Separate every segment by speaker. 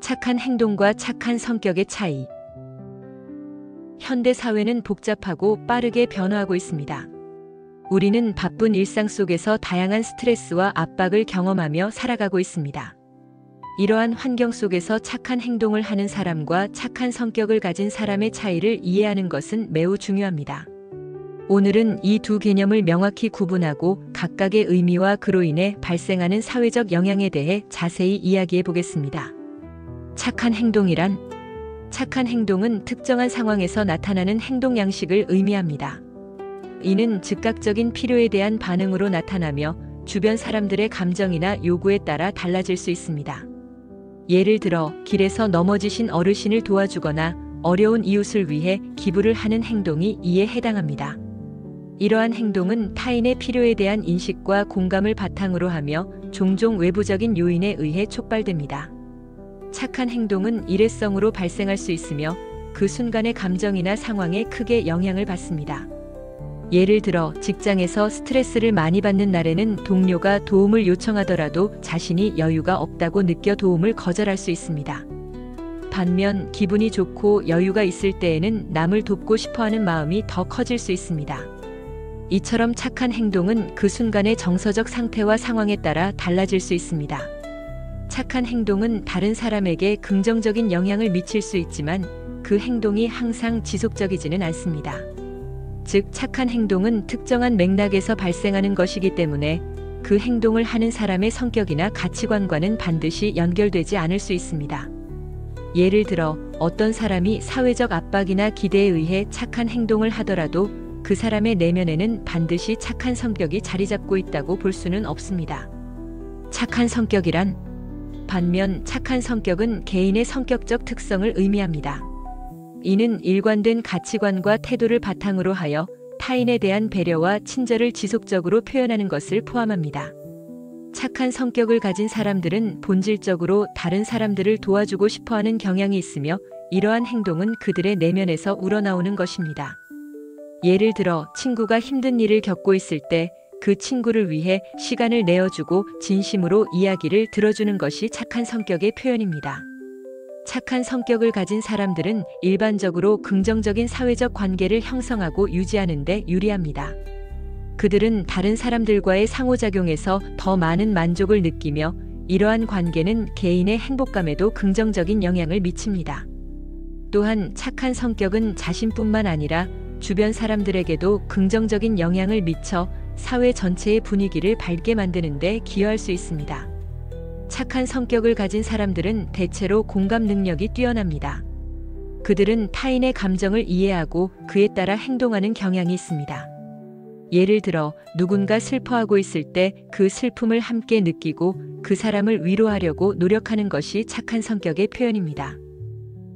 Speaker 1: 착한 행동과 착한 성격의 차이. 현대 사회는 복잡하고 빠르게 변화하고 있습니다. 우리는 바쁜 일상 속에서 다양한 스트레스와 압박을 경험하며 살아가고 있습니다. 이러한 환경 속에서 착한 행동을 하는 사람과 착한 성격을 가진 사람의 차이를 이해하는 것은 매우 중요합니다. 오늘은 이 두 개념을 명확히 구분하고 각각의 의미와 그로 인해 발생하는 사회적 영향에 대해 자세히 이야기해 보겠습니다. 착한 행동이란? 착한 행동은 특정한 상황에서 나타나는 행동 양식을 의미합니다. 이는 즉각적인 필요에 대한 반응으로 나타나며 주변 사람들의 감정이나 요구에 따라 달라질 수 있습니다. 예를 들어 길에서 넘어지신 어르신을 도와주거나 어려운 이웃을 위해 기부를 하는 행동이 이에 해당합니다. 이러한 행동은 타인의 필요에 대한 인식과 공감을 바탕으로 하며 종종 외부적인 요인에 의해 촉발됩니다. 착한 행동은 일회성으로 발생할 수 있으며 그 순간의 감정이나 상황에 크게 영향을 받습니다. 예를 들어 직장에서 스트레스를 많이 받는 날에는 동료가 도움을 요청하더라도 자신이 여유가 없다고 느껴 도움을 거절할 수 있습니다. 반면 기분이 좋고 여유가 있을 때에는 남을 돕고 싶어하는 마음이 더 커질 수 있습니다. 이처럼 착한 행동은 그 순간의 정서적 상태와 상황에 따라 달라질 수 있습니다. 착한 행동은 다른 사람에게 긍정적인 영향을 미칠 수 있지만 그 행동이 항상 지속적이지는 않습니다. 즉, 착한 행동은 특정한 맥락에서 발생하는 것이기 때문에 그 행동을 하는 사람의 성격이나 가치관과는 반드시 연결되지 않을 수 있습니다. 예를 들어 어떤 사람이 사회적 압박이나 기대에 의해 착한 행동을 하더라도 그 사람의 내면에는 반드시 착한 성격이 자리 잡고 있다고 볼 수는 없습니다. 착한 성격이란? 반면 착한 성격은 개인의 성격적 특성을 의미합니다. 이는 일관된 가치관과 태도를 바탕으로 하여 타인에 대한 배려와 친절을 지속적으로 표현하는 것을 포함합니다. 착한 성격을 가진 사람들은 본질적으로 다른 사람들을 도와주고 싶어하는 경향이 있으며 이러한 행동은 그들의 내면에서 우러나오는 것입니다. 예를 들어 친구가 힘든 일을 겪고 있을 때 그 친구를 위해 시간을 내어주고 진심으로 이야기를 들어주는 것이 착한 성격의 표현입니다. 착한 성격을 가진 사람들은 일반적으로 긍정적인 사회적 관계를 형성하고 유지하는 데 유리합니다. 그들은 다른 사람들과의 상호작용에서 더 많은 만족을 느끼며 이러한 관계는 개인의 행복감에도 긍정적인 영향을 미칩니다. 또한 착한 성격은 자신뿐만 아니라 주변 사람들에게도 긍정적인 영향을 미쳐 사회 전체의 분위기를 밝게 만드는 데 기여할 수 있습니다. 착한 성격을 가진 사람들은 대체로 공감 능력이 뛰어납니다. 그들은 타인의 감정을 이해하고 그에 따라 행동하는 경향이 있습니다. 예를 들어 누군가 슬퍼하고 있을 때 그 슬픔을 함께 느끼고 그 사람을 위로하려고 노력하는 것이 착한 성격의 표현입니다.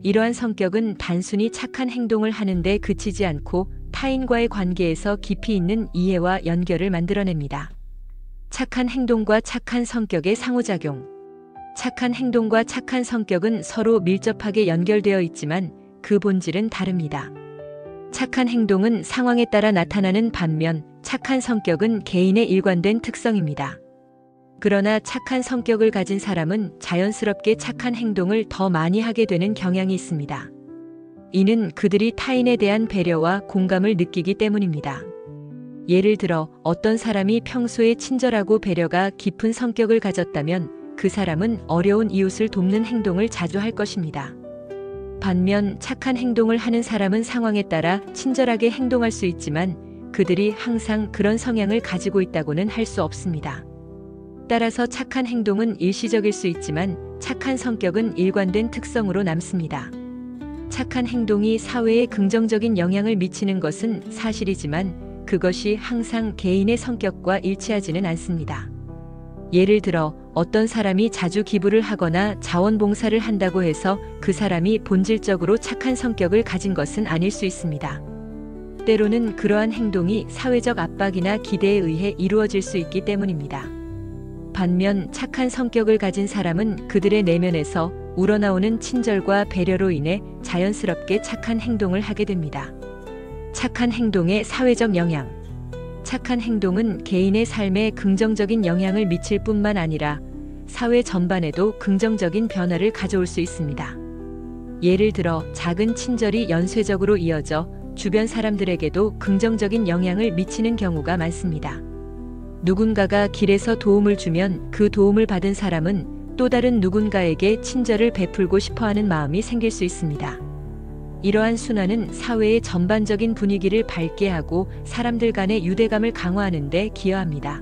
Speaker 1: 이러한 성격은 단순히 착한 행동을 하는데 그치지 않고 타인과의 관계에서 깊이 있는 이해와 연결을 만들어냅니다. 착한 행동과 착한 성격의 상호작용. 착한 행동과 착한 성격은 서로 밀접하게 연결되어 있지만 그 본질은 다릅니다. 착한 행동은 상황에 따라 나타나는 반면 착한 성격은 개인의 일관된 특성입니다. 그러나 착한 성격을 가진 사람은 자연스럽게 착한 행동을 더 많이 하게 되는 경향이 있습니다. 이는 그들이 타인에 대한 배려와 공감을 느끼기 때문입니다. 예를 들어 어떤 사람이 평소에 친절하고 배려가 깊은 성격을 가졌다면 그 사람은 어려운 이웃을 돕는 행동을 자주 할 것입니다. 반면 착한 행동을 하는 사람은 상황에 따라 친절하게 행동할 수 있지만 그들이 항상 그런 성향을 가지고 있다고는 할 수 없습니다. 따라서 착한 행동은 일시적일 수 있지만 착한 성격은 일관된 특성으로 남습니다. 착한 행동이 사회에 긍정적인 영향을 미치는 것은 사실이지만 그것이 항상 개인의 성격과 일치하지는 않습니다. 예를 들어 어떤 사람이 자주 기부를 하거나 자원봉사를 한다고 해서 그 사람이 본질적으로 착한 성격을 가진 것은 아닐 수 있습니다. 때로는 그러한 행동이 사회적 압박이나 기대에 의해 이루어질 수 있기 때문입니다. 반면 착한 성격을 가진 사람은 그들의 내면에서 우러나오는 친절과 배려로 인해 자연스럽게 착한 행동을 하게 됩니다. 착한 행동의 사회적 영향. 착한 행동은 개인의 삶에 긍정적인 영향을 미칠 뿐만 아니라 사회 전반에도 긍정적인 변화를 가져올 수 있습니다. 예를 들어 작은 친절이 연쇄적으로 이어져 주변 사람들에게도 긍정적인 영향을 미치는 경우가 많습니다. 누군가가 길에서 도움을 주면 그 도움을 받은 사람은 또 다른 누군가에게 친절을 베풀고 싶어하는 마음이 생길 수 있습니다. 이러한 순환은 사회의 전반적인 분위기를 밝게 하고 사람들 간의 유대감을 강화하는 데 기여합니다.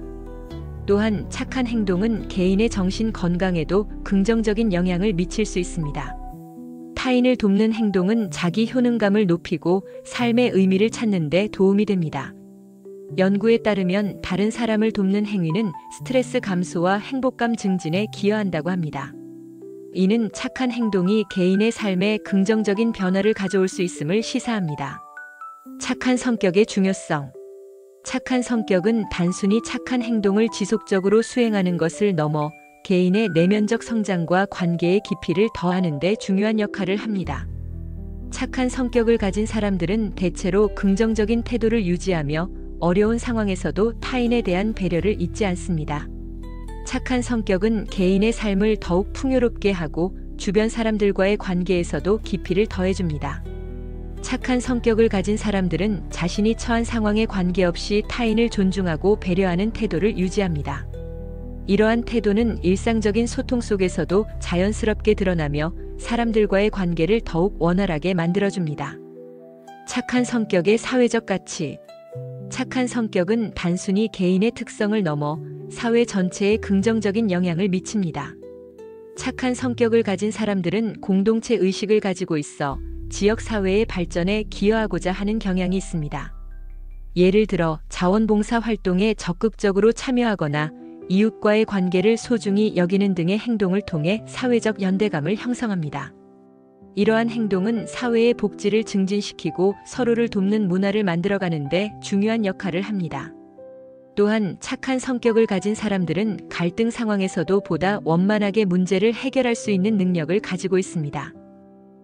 Speaker 1: 또한 착한 행동은 개인의 정신 건강에도 긍정적인 영향을 미칠 수 있습니다. 타인을 돕는 행동은 자기 효능감을 높이고 삶의 의미를 찾는 데 도움이 됩니다. 연구에 따르면 다른 사람을 돕는 행위는 스트레스 감소와 행복감 증진에 기여한다고 합니다. 이는 착한 행동이 개인의 삶에 긍정적인 변화를 가져올 수 있음을 시사합니다. 착한 성격의 중요성. 착한 성격은 단순히 착한 행동을 지속적으로 수행하는 것을 넘어 개인의 내면적 성장과 관계의 깊이를 더하는 데 중요한 역할을 합니다. 착한 성격을 가진 사람들은 대체로 긍정적인 태도를 유지하며 어려운 상황에서도 타인에 대한 배려를 잊지 않습니다. 착한 성격은 개인의 삶을 더욱 풍요롭게 하고 주변 사람들과의 관계에서도 깊이를 더해줍니다. 착한 성격을 가진 사람들은 자신이 처한 상황에 관계없이 타인을 존중하고 배려하는 태도를 유지합니다. 이러한 태도는 일상적인 소통 속에서도 자연스럽게 드러나며 사람들과의 관계를 더욱 원활하게 만들어줍니다. 착한 성격의 사회적 가치. 착한 성격은 단순히 개인의 특성을 넘어 사회 전체에 긍정적인 영향을 미칩니다. 착한 성격을 가진 사람들은 공동체 의식을 가지고 있어 지역 사회의 발전에 기여하고자 하는 경향이 있습니다. 예를 들어 자원봉사 활동에 적극적으로 참여하거나 이웃과의 관계를 소중히 여기는 등의 행동을 통해 사회적 연대감을 형성합니다. 이러한 행동은 사회의 복지를 증진시키고 서로를 돕는 문화를 만들어가는 데 중요한 역할을 합니다. 또한 착한 성격을 가진 사람들은 갈등 상황에서도 보다 원만하게 문제를 해결할 수 있는 능력을 가지고 있습니다.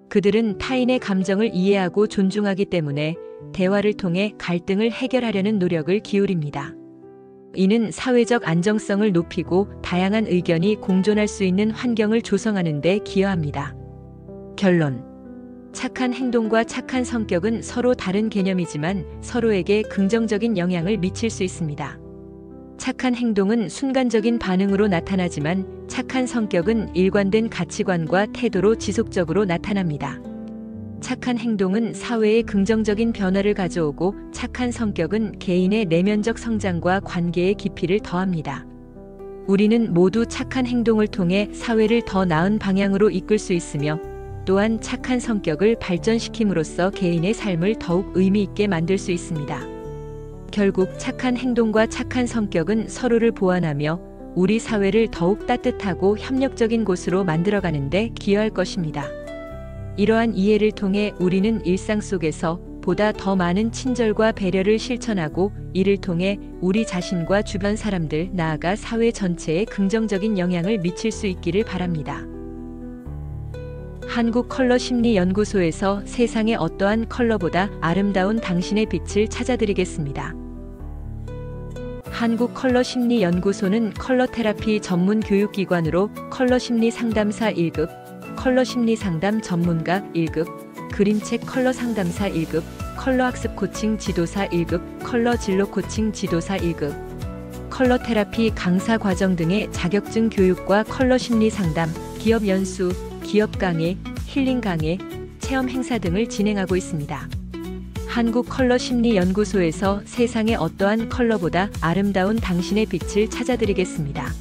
Speaker 1: 그들은 타인의 감정을 이해하고 존중하기 때문에 대화를 통해 갈등을 해결하려는 노력을 기울입니다. 이는 사회적 안정성을 높이고 다양한 의견이 공존할 수 있는 환경을 조성하는 데 기여합니다. 결론. 착한 행동과 착한 성격은 서로 다른 개념이지만 서로에게 긍정적인 영향을 미칠 수 있습니다. 착한 행동은 순간적인 반응으로 나타나지만 착한 성격은 일관된 가치관과 태도로 지속적으로 나타납니다. 착한 행동은 사회에 긍정적인 변화를 가져오고 착한 성격은 개인의 내면적 성장과 관계의 깊이를 더합니다. 우리는 모두 착한 행동을 통해 사회를 더 나은 방향으로 이끌 수 있으며 또한 착한 성격을 발전시킴으로써 개인의 삶을 더욱 의미 있게 만들 수 있습니다. 결국 착한 행동과 착한 성격은 서로를 보완하며 우리 사회를 더욱 따뜻하고 협력적인 곳으로 만들어가는 데 기여할 것입니다. 이러한 이해를 통해 우리는 일상 속에서 보다 더 많은 친절과 배려를 실천하고 이를 통해 우리 자신과 주변 사람들, 나아가 사회 전체에 긍정적인 영향을 미칠 수 있기를 바랍니다. 한국컬러심리연구소에서 세상의 어떠한 컬러보다 아름다운 당신의 빛을 찾아드리겠습니다. 한국컬러심리연구소는 컬러테라피 전문 교육기관으로 컬러심리 상담사 1급, 컬러심리 상담 전문가 1급, 그림책 컬러 상담사 1급, 컬러학습 코칭 지도사 1급, 컬러 진로 코칭 지도사 1급, 컬러테라피 강사 과정 등의 자격증 교육과 컬러심리 상담, 기업 연수, 기업 강의, 힐링 강의, 체험 행사 등을 진행하고 있습니다. 한국컬러심리연구소에서 세상의 어떠한 컬러보다 아름다운 당신의 빛을 찾아드리겠습니다.